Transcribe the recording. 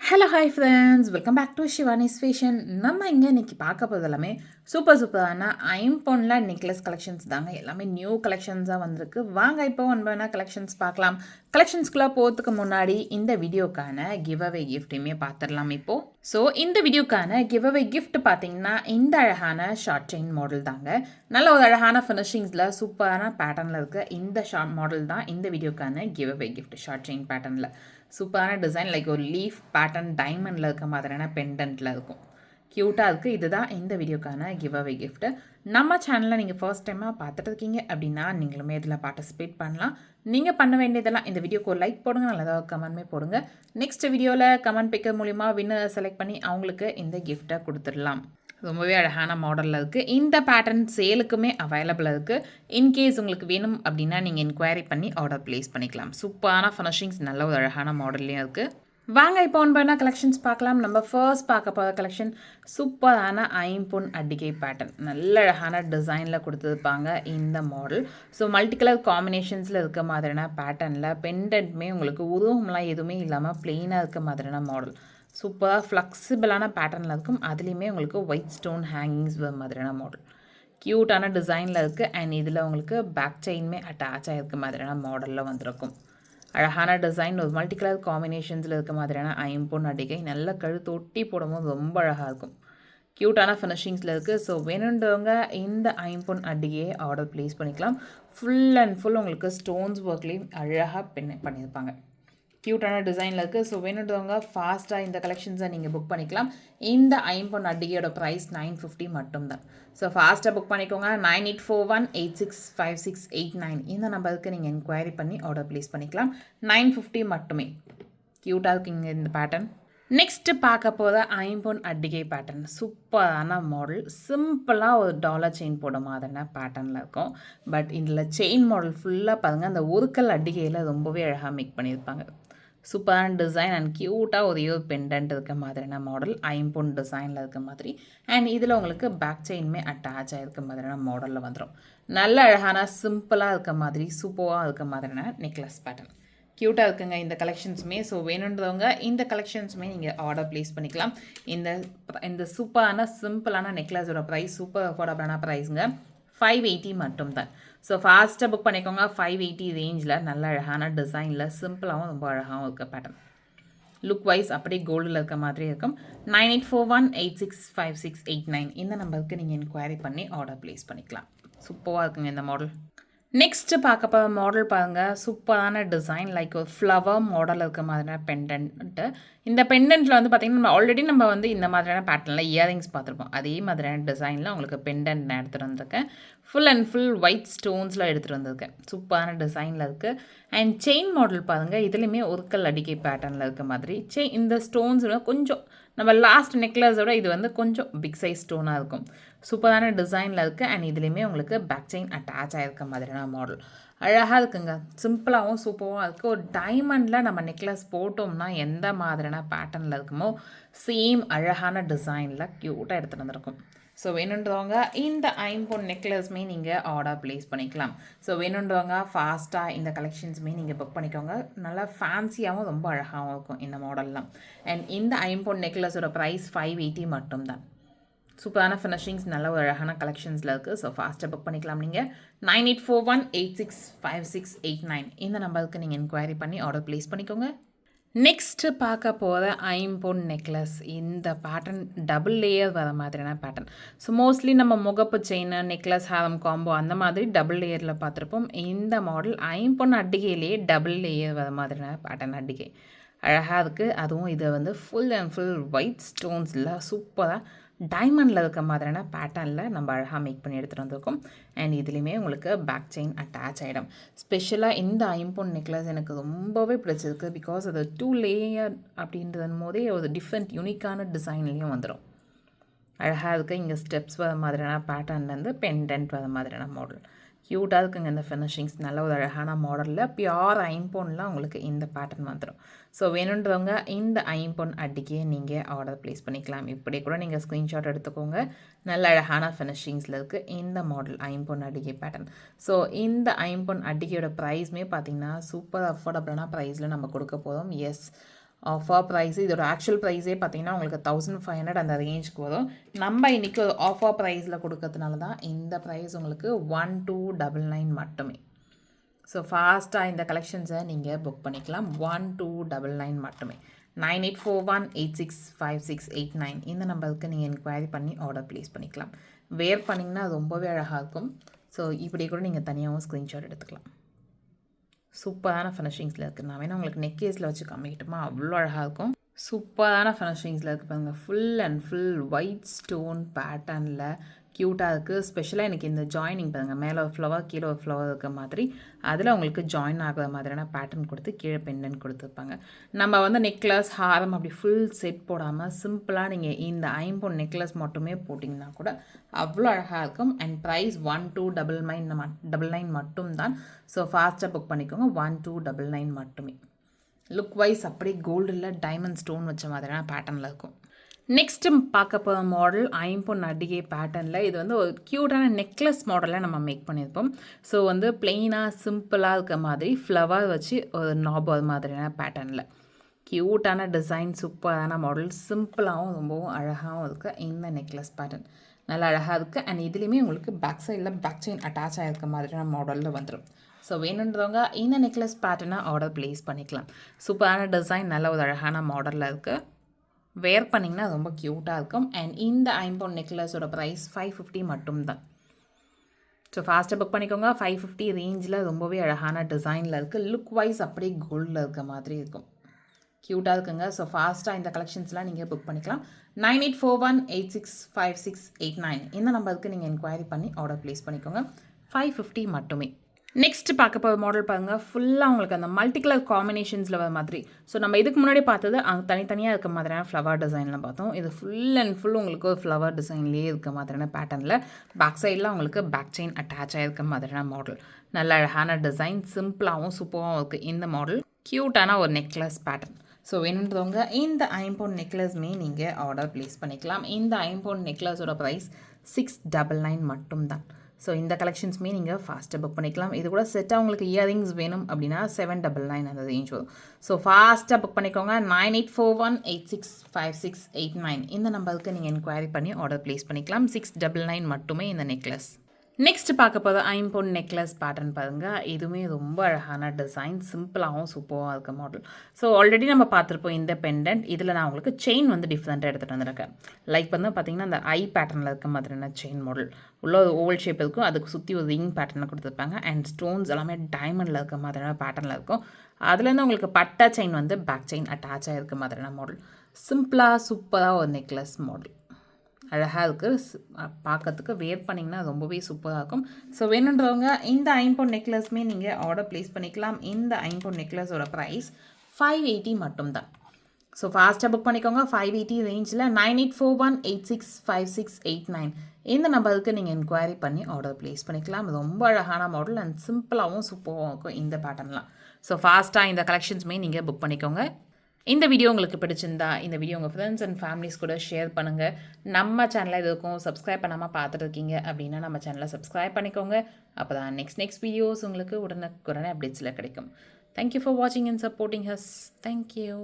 Hello hi friends, welcome back to Shivani's fashion. நம்ம இங்கே இன்றைக்கி பார்க்க போகிறது எல்லாமே சூப்பரான ஐம்பொன்னில் நெக்லஸ் கலெக்ஷன்ஸ் தாங்க. எல்லாமே நியூ கலெக்ஷன்ஸாக வந்திருக்கு. வாங்க இப்போ ஒன்பதுனா கலெக்ஷன்ஸ் பார்க்கலாம். கலெக்ஷன்ஸ்குள்ளே போகிறதுக்கு முன்னாடி இந்த வீடியோக்கான கிவ் அவே கிஃப்ட்டையுமே பார்த்துடலாம் இப்போது. ஸோ இந்த வீடியோக்கான கிவ் அவே கிஃப்ட் பார்த்தீங்கன்னா இந்த அழகான ஷார்ட் செயின் மாடல் தாங்க. நல்ல ஒரு அழகான ஃபினிஷிங்ஸில் சூப்பரான பேட்டர்னில் இருக்க இந்த ஷார்ட் மாடல் தான் இந்த வீடியோக்கான give away gift. Short chain பேட்டர்னில் சூப்பரான டிசைன், லைக் ஒரு லீஃப் பேட்டர்ன் டைமண்டில் இருக்க மாதிரியான பெண்டன்ட்டில் இருக்கும். க்யூட்டாக இருக்குது. இதுதான் இந்த வீடியோக்கான கிவ் அவே கிஃப்ட்டு. நம்ம சேனலில் நீங்கள் ஃபர்ஸ்ட் டைமாக பார்த்துட்டு இருக்கீங்க அப்படின்னா நீங்களுமே இதில் பார்ட்டிசிபேட் பண்ணலாம். நீங்கள் பண்ண வேண்டியதெல்லாம் இந்த வீடியோக்கு ஒரு லைக் போடுங்க, நல்லதாக கமெண்ட்மே போடுங்க. நெக்ஸ்ட் வீடியோவில் கமெண்ட் பிக்கர் மூலிமா வின்னர் செலக்ட் பண்ணி அவங்களுக்கு இந்த கிஃப்ட்டை கொடுத்துடலாம். ரொம்பவே அழகான மாடலில் இருக்குது. இந்த பேட்டர்ன் சேலுக்குமே அவைலபிளாக இருக்குது. இன்கேஸ் உங்களுக்கு வேணும் அப்படின்னா நீங்கள் என்கொயரி பண்ணி ஆர்டர் ப்ளேஸ் பண்ணிக்கலாம். சூப்பரான ஃபினிஷிங்ஸ், நல்ல ஒரு அழகான மாடல்லையும் இருக்குது. வாங்க இப்போ ஒன்பதுனா கலெக்ஷன்ஸ் பார்க்கலாம். நம்ம ஃபர்ஸ்ட் பார்க்க போகிற கலெக்ஷன் சூப்பரான ஐம்பொன் அடிகை பேட்டர்ன். நல்ல அழகான டிசைனில் கொடுத்துருப்பாங்க இந்த மாடல். ஸோ மல்டி கலர் காம்பினேஷன்ஸில் இருக்க மாதிரியான பேட்டர்னில் பெண்டன்ட்மே உங்களுக்கு உருவம்லாம் எதுவுமே இல்லாமல் பிளெயினாக இருக்க மாதிரியான மாடல். சூப்பராக ஃப்ளெக்சிபிளான பேட்டர்னில் இருக்கும். அதுலேயுமே உங்களுக்கு ஒயிட் ஸ்டோன் ஹேங்கிங்ஸ் வர மாதிரியான மாடல். க்யூட்டான டிசைனில் இருக்குது. அண்ட் இதில் உங்களுக்கு பேக் செயின்மே அட்டாச் ஆகிருக்க மாதிரியான மாடலில் வந்திருக்கும். அழகான டிசைன், ஒரு மல்டி கலர் காம்பினேஷன்ஸில் இருக்க மாதிரியான ஐம்பொன் அடிகை. நல்ல கழுத்து ஒட்டி போடும்போது ரொம்ப அழகாக இருக்கும். க்யூட்டான ஃபினிஷிங்ஸில் இருக்குது. ஸோ வேணுன்றவங்க இந்த ஐம்பொன் அடிகையை ஆர்டர் ப்ளேஸ் பண்ணிக்கலாம். ஃபுல் அண்ட் ஃபுல் உங்களுக்கு ஸ்டோன்ஸ் ஒர்க்லேயும் அழகாக பண்ணியிருப்பாங்க. க்யூட்டான டிசைனில் இருக்குது. ஸோ வேணுன்றவங்க ஃபாஸ்ட்டாக இந்த கலெக்ஷன்ஸை நீங்கள் புக் பண்ணிக்கலாம். இந்த ஐம்பொன் அடிகையோட ப்ரைஸ் 950 மட்டும்தான். ஸோ ஃபாஸ்ட்டாக புக் பண்ணிக்கோங்க. 9841865689 இந்த நம்பருக்கு நீங்கள் என்கொயரி பண்ணி ஆர்டர் ப்ளேஸ் பண்ணிக்கலாம். 950 மட்டுமே. க்யூட்டாக இருக்குங்க இந்த பேட்டர்ன். நெக்ஸ்ட்டு பார்க்க போகிற ஐம்பொன் அடிகை பேட்டர்ன். சூப்பரான மாடல். சிம்பிளாக ஒரு டாலர் செயின் போட மாதிரியான பேட்டர்னில் இருக்கும். பட் இதில் செயின் மாடல் ஃபுல்லாக பாருங்கள், அந்த ஒருக்கல் அடிகையில் ரொம்பவே அழகாக மேக் பண்ணியிருப்பாங்க. சூப்பரான டிசைன் அண்ட் க்யூட்டாக ஒரு பெண்டன்ட் இருக்க மாதிரியான மாடல். ஐம்பொன் டிசைனில் இருக்க மாதிரி. அண்ட் இதில் உங்களுக்கு பேக் செயின்மே அட்டாச் ஆகிருக்க மாதிரியான மாடலில் வந்துடும். நல்ல அழகான சிம்பிளாக இருக்க மாதிரி சூப்பராக இருக்க மாதிரியான நெக்லஸ் பேட்டர்ன். க்யூட்டாக இருக்குங்க இந்த கலெக்ஷன்ஸுமே. ஸோ வேணுன்றவங்க இந்த கலெக்ஷன்ஸுமே நீங்கள் ஆர்டர் ப்ளேஸ் பண்ணிக்கலாம். இந்த சூப்பரான சிம்பிளான நெக்லஸோட ப்ரைஸ் சூப்பர் அஃபோர்டபுளான ப்ரைஸுங்க. 580 மட்டும்தான். ஸோ ஃபாஸ்ட்டாக புக் பண்ணிக்கோங்க. 580 ரேஞ்சில் நல்ல அழகான டிசைனில் சிம்பிளாகவும் ரொம்ப அழகாகவும் இருக்க பேட்டர்ன். லுக் வைஸ் அப்படியே கோல்டில் இருக்க மாதிரி இருக்கும். 9841865689 இந்த நம்பருக்கு நீங்கள் என்கொயரி பண்ணி ஆர்டர் ப்ளேஸ் பண்ணிக்கலாம். சூப்பராக இருக்குங்க இந்த மாடல். நெக்ஸ்ட்டு பார்க்க போகிற மாடல் பாருங்கள். சூப்பரான டிசைன், லைக் ஒரு ஃப்ளவர் மாடல் இருக்க மாதிரியான பெண்டன்ட்டு. இந்த பெண்டன்ட்டில் வந்து பார்த்திங்கன்னா நம்ம வந்து இந்த மாதிரியான பேட்டர்னில் இயரிங்ஸ் பார்த்துருப்போம். அதே மாதிரியான டிசைனில் உங்களுக்கு பெண்டன்ட் நான் எடுத்துகிட்டு வந்திருக்கேன். ஃபுல் அண்ட் ஃபுல் ஒயிட் ஸ்டோன்ஸில் எடுத்துகிட்டு வந்திருக்கேன். சூப்பரான டிசைனில் இருக்குது. அண்ட் செயின் மாடல் பாருங்கள். இதுலேயுமே ஒருக்கல் அடிக்கை பேட்டர்னில் இருக்க மாதிரி இந்த ஸ்டோன்ஸ் கொஞ்சம் நம்ம லாஸ்ட் நெக்லஸோட இது வந்து கொஞ்சம் பிக் சைஸ் ஸ்டோனாக இருக்கும். சூப்பரான டிசைனில் இருக்குது. அண்ட் இதுலேயுமே உங்களுக்கு பேக் செயின் அட்டாச் ஆகிருக்க மாதிரியான மாடல். அழகாக இருக்குங்க. சிம்பிளாகவும் சூப்பராகவும் இருக்குது. ஒரு டைமண்டில் நம்ம நெக்லஸ் போட்டோம்னா எந்த மாதிரியான பேட்டர்னில் இருக்குமோ சேம் அழகான டிசைனில் க்யூட்டாக எடுத்துகிட்டு வந்திருக்கும். ஸோ வேணுன்றவங்க இந்த ஐம்பொன் நெக்லஸ்மே நீங்கள் ஆர்டர் ப்ளேஸ் பண்ணிக்கலாம். ஸோ வேணுன்றவங்க ஃபாஸ்ட்டாக இந்த கலெக்ஷன்ஸுமே நீங்கள் புக் பண்ணிக்கோங்க. நல்லா ஃபேன்சியாகவும் ரொம்ப அழகாகவும் இருக்கும் இந்த மாடல்லாம். அண்ட் இந்த ஐம்பொன் நெக்லஸோட ப்ரைஸ் 580 மட்டும்தான். சூப்பரான ஃபினிஷிங்ஸ், நல்ல ஒரு அழகான கலெக்ஷன்ஸில் இருக்குது. ஸோ ஃபாஸ்ட்டாக புக் பண்ணிக்கலாம். நீங்கள் 9841865689 இந்த நம்பருக்கு நீங்கள் என்கொயரி பண்ணி ஆர்டர் ப்ளேஸ் பண்ணிக்கோங்க. நெக்ஸ்ட்டு பார்க்க போகிற ஐம்பொன் நெக்லஸ். இந்த பேட்டர்ன் டபுள் லேயர் வர மாதிரியான பேட்டர்ன். ஸோ மோஸ்ட்லி நம்ம முகப்பு செயின், நெக்லஸ், ஹாரம் காம்போ அந்த மாதிரி டபுள் லேயரில் பார்த்துருப்போம். இந்த மாடல் ஐம்பொன் அட்டிகையிலேயே டபுள் லேயர் வர மாதிரியான பேட்டர்ன் அட்டிகை. அழகாக இருக்குது. அதுவும் இதை வந்து ஃபுல் அண்ட் ஃபுல் ஒயிட் ஸ்டோன்ஸில் சூப்பராக டைமண்டில் இருக்க மாதிரியான பேட்டர்னில் நம்ம அழகாக மேக் பண்ணி எடுத்துகிட்டு வந்திருக்கோம். அண்ட் இதுலேயுமே உங்களுக்கு பேக் செயின் அட்டாச் ஆகிடும். ஸ்பெஷலாக இந்த ஐம்பொன் நெக்லஸ் எனக்கு ரொம்பவே பிடிச்சிருக்கு. பிகாஸ் அது 2 லேயர் அப்படின்றதும் போதே ஒரு டிஃப்ரெண்ட் யூனிக்கான டிசைன்லேயும் வந்துடும். அழகாக இருக்குது. இங்கே ஸ்டெப்ஸ் வர மாதிரியான பேட்டர்ன்லேருந்து பெண்டன்ட் வர மாதிரியான மாடல். க்யூட்டாக இருக்குங்க இந்த ஃபினிஷிங்ஸ். நல்ல ஒரு அழகான மாடலில் பியோர் ஐம்பொன்லாம் உங்களுக்கு இந்த பேட்டர்ன் வந்துடும். ஸோ வேணுன்றவங்க இந்த ஐம்பொன் அடிக்கையை நீங்கள் ஆர்டர் ப்ளேஸ் பண்ணிக்கலாம். இப்படி கூட நீங்கள் ஸ்க்ரீன்ஷாட் எடுத்துக்கோங்க. நல்ல அழகான ஃபினிஷிங்ஸில் இருக்குது இந்த மாடல் ஐம்பொன் அடிகை பேட்டர்ன். ஸோ இந்த ஐம்பொன் அடிக்கையோட ப்ரைஸ்மே பார்த்திங்கன்னா சூப்பர் அஃபோர்டபுளான ப்ரைஸில் நம்ம கொடுக்க போகிறோம். எஸ், ஆஃபர் ப்ரைஸு இதோட ஆக்சுவல் ப்ரைஸே பார்த்தீங்கன்னா உங்களுக்கு 1500 அந்த ரேஞ்சுக்கு வரும். நம்ம இன்றைக்கி ஒரு ஆஃபர் ப்ரைஸில் கொடுக்கறதுனால தான் இந்த ப்ரைஸ் உங்களுக்கு 1299 மட்டுமே. ஸோ ஃபாஸ்ட்டாக இந்த கலெக்ஷன்ஸை நீங்கள் புக் பண்ணிக்கலாம். 1299 மட்டுமே. 9841865689 இந்த நம்பருக்கு நீங்கள் என்கொயரி பண்ணி ஆர்டர் ப்ளேஸ் பண்ணிக்கலாம். வேர் பண்ணிங்கன்னா ரொம்பவே அழகாக இருக்கும். ஸோ இப்படி கூட நீங்கள் தனியாகவும் ஸ்க்ரீன்ஷாட் எடுத்துக்கலாம். சூப்பரான ஃபினிஷிங்ஸில் இருக்குது. நான் வேணால் உங்களுக்கு நெக்கேஸில் வச்சு காமிக்கிட்டுமா, அவ்வளோ அழகாக இருக்கும். சூப்பரான ஃபினிஷிங்ஸில் இருக்குது பாருங்கள். Full and full white stone பேட்டர்னில் க்யூட்டாக இருக்குது. ஸ்பெஷலாக எனக்கு இந்த ஜாயினிங் பாருங்கள், மேலே ஒரு ஃப்ளவர் கீழே ஒரு ஃப்ளவர் இருக்க மாதிரி அதில் உங்களுக்கு ஜாயின் ஆகிற மாதிரியான பேட்டர்ன் கொடுத்து கீழே பெண்டன் கொடுத்துருப்பாங்க. நம்ம வந்து நெக்லஸ் ஹாரம் அப்படி ஃபுல் செட் போடாமல் சிம்பிளாக நீங்கள் இந்த ஐம்பொன் நெக்லஸ் மட்டுமே போட்டிங்கன்னா கூட அவ்வளோ அழகாக இருக்கும். அண்ட் ப்ரைஸ் 1299 மட்டும்தான். ஸோ ஃபாஸ்ட்டாக புக் பண்ணிக்கோங்க. 1299 மட்டுமே. லுக் வைஸ் அப்படியே கோல்டில் டைமண்ட் ஸ்டோன் வச்ச மாதிரியான பேட்டர்னில் இருக்கும். நெக்ஸ்ட்டு பார்க்க போகிற மாடல் ஐம்பொன் அடிகை பேட்டர்னில். இது வந்து ஒரு க்யூட்டான நெக்லஸ் மாடலில் நம்ம மேக் பண்ணியிருப்போம். ஸோ வந்து பிளெயினாக சிம்பிளாக இருக்க மாதிரி ஃப்ளவர் வச்சு ஒரு நாபர் மாதிரியான பேட்டர்னில் க்யூட்டான டிசைன், சூப்பரான மாடல், சிம்பிளாகவும் ரொம்பவும் அழகாகவும் இருக்குது. இந்த நெக்லஸ் பேட்டர்ன் நல்லா அழகாக இருக்குது. அண்ட் இதுலேயுமே உங்களுக்கு பேக் சைடில் பேக் செயின் அட்டாச் ஆகிருக்க மாதிரியான மாடலில் வந்துடும். ஸோ வேணுன்றவங்க இந்த நெக்லஸ் பேட்டர்னை ஆர்டர் ப்ளேஸ் பண்ணிக்கலாம். சூப்பரான டிசைன், நல்ல ஒரு அழகான மாடலில் இருக்குது. வேர் பண்ணிங்கன்னா ரொம்ப க்யூட்டாக இருக்கும். அண்ட் இந்த ஐம்பொன் நெக்லஸோட ப்ரைஸ் 550 மட்டும்தான். ஸோ ஃபாஸ்ட்டாக புக் பண்ணிக்கோங்க. 550 ரேஞ்சில் ரொம்பவே அழகான டிசைனில் இருக்குது. லுக் வைஸ் அப்படியே கோல்டில் இருக்க மாதிரி இருக்கும். க்யூட்டாக இருக்குங்க. ஸோ ஃபாஸ்ட்டாக இந்த கலெக்ஷன்ஸ்லாம் நீங்கள் புக் பண்ணிக்கலாம். 9841865689 இந்த நம்பருக்கு நீங்கள் என்கொயரி பண்ணி ஆர்டர் ப்ளேஸ் பண்ணிக்கோங்க. 550 மட்டுமே. நெக்ஸ்ட் பார்க்க போகிற மாடல் பாருங்கள். ஃபுல்லாக உங்களுக்கு அந்த மல்டி கலர் காம்பினேஷன்ஸில் வர மாதிரி. ஸோ நம்ம இதுக்கு முன்னாடி பார்த்தது அங்கே தனித்தனியாக இருக்க மாதிரியான ஃப்ளவர் டிசைனில் பார்த்தோம். இது ஃபுல் அண்ட் ஃபுல் உங்களுக்கு ஒரு ஃப்ளவர் டிசைன்லேயே இருக்க மாதிரியான பேட்டர்னில் பேக் சைடில் உங்களுக்கு பேக் செயின் அட்டாச் ஆகிருக்க மாதிரியான மாடல். நல்ல அழகான டிசைன், சிம்பிளாகவும் சூப்பராகவும் இருக்குது இந்த மாடல். க்யூட்டான ஒரு நெக்லஸ் பேட்டர்ன். ஸோ வேணுன்றவங்க இந்த ஐம்பொன் நெக்லஸ்மே நீங்கள் ஆர்டர் ப்ளேஸ் பண்ணிக்கலாம். இந்த ஐம்பொன் நெக்லஸோட ப்ரைஸ் 699 மட்டும்தான். ஸோ இந்த கலெக்ஷன்ஸுமே நீங்கள் ஃபாஸ்ட்டாக புக் பண்ணிக்கலாம். இது கூட செட்டாக உங்களுக்கு இயரிங்ஸ் வேணும் அப்படின்னா 799 அந்த ரேஞ்ச் வரும். ஸோ ஃபாஸ்ட்டாக புக் பண்ணிக்கோங்க. 9841865689 இந்த நம்பருக்கு நீங்கள் என்கொயரி பண்ணி ஆர்டர் ப்ளேஸ் பண்ணிக்கலாம். 699 மட்டுமே இந்த நெக்லஸ். நெக்ஸ்ட் பார்க்க போகிற ஐம்பொன் நெக்லஸ் பேட்டர்ன் பாருங்கள். இதுவுமே ரொம்ப அழகான டிசைன், சிம்பிளாகவும் சூப்பராக இருக்க மாடல். ஸோ ஆல்ரெடி நம்ம பார்த்துருப்போம் இந்த பெண்டன்ட். இதில் நான் உங்களுக்கு செயின் வந்து டிஃப்ரெண்ட்டாக எடுத்துகிட்டு வந்திருக்கேன். லைக் வந்து பார்த்திங்கன்னா அந்த ஐ பேட்டர்னில் இருக்க மாதிரியான செயின் மாடல். உள்ள ஒரு ஓவல் ஷேப் இருக்கும், அதுக்கு சுற்றி ஒரு ரிங் பேட்டர்னில் கொடுத்துருப்பாங்க. அண்ட் ஸ்டோன்ஸ் எல்லாமே டைமண்டில் இருக்க மாதிரியான பேட்டர்னில் இருக்கும். அதுலேருந்து உங்களுக்கு பட்டா செயின் வந்து பேக் செயின் அட்டாச் ஆகிருக்க மாதிரியான மாடல். சிம்பிளாக சூப்பராக ஒரு நெக்லஸ் மாடல். அழகாக இருக்குது. பார்க்கறதுக்கு வேர் பண்ணிங்கன்னா ரொம்பவே சூப்பராக இருக்கும். ஸோ வேணுன்றவங்க இந்த ஐம்பொன் நெக்லஸ்மே நீங்கள் ஆர்டர் ப்ளேஸ் பண்ணிக்கலாம். இந்த ஐம்பொன் நெக்லஸோட ப்ரைஸ் 580 மட்டும்தான். ஸோ ஃபாஸ்ட்டாக புக் பண்ணிக்கோங்க. 580 ரேஞ்சில் 9841865689 இந்த நம்பருக்கு நீங்கள் என்கொயரி பண்ணி ஆர்டர் ப்ளேஸ் பண்ணிக்கலாம். ரொம்ப அழகான மாடல் அண்ட் சிம்பிளாகவும் சூப்பராகவும் இருக்கும் இந்த பேட்டர்ன்லாம். ஸோ ஃபாஸ்ட்டாக இந்த கலெக்ஷன்ஸுமே நீங்கள் புக் பண்ணிக்கோங்க. இந்த வீடியோ உங்களுக்கு பிடிச்சிருந்தா இந்த வீடியோ உங்கள் ஃப்ரெண்ட்ஸ் அண்ட் ஃபேமிலிஸ் கூட ஷேர் பண்ணுங்கள். நம்ம சேனலில் இது இருக்கும் சப்ஸ்கிரைப் பண்ணாமல் பார்த்துட்டு இருக்கீங்க அப்படின்னா நம்ம சேனலை சப்ஸ்கிரைப் பண்ணிக்கோங்க. அப்போ தான் நெக்ஸ்ட் வீடியோஸ் உங்களுக்கு உடனுக்குடனே அப்டேட்ஸில் கிடைக்கும். தேங்க்யூ ஃபார் வாட்சிங் அண்ட் சப்போர்ட்டிங் ஹஸ். தேங்க்யூ.